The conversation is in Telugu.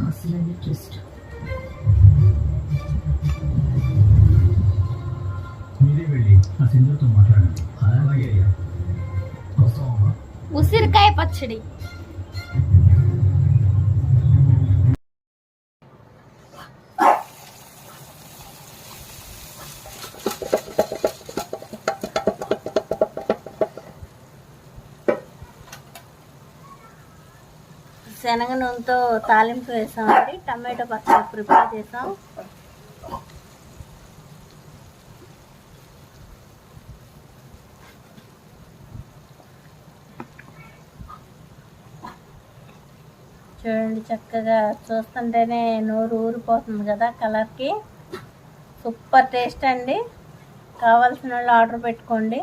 అసలు ట్విస్ట్. మీరే వెళ్ళి ఆ సింధుతో మాట్లాడండి. అలాగే అయ్యా. వస్తామమ్మా. ఉసిరికాయ పచ్చడి. శనగ నూనెతో తాలింపు వేసామండి. టమాటో పచ్చడి ప్రిపేర్ చేసాం. చూడండి, చక్కగా చూస్తుంటేనే నోరు ఊరిపోతుంది కదా కలర్కి. సూపర్ టేస్ట్ అండి. కావాల్సిన వాళ్ళు ఆర్డర్ పెట్టుకోండి.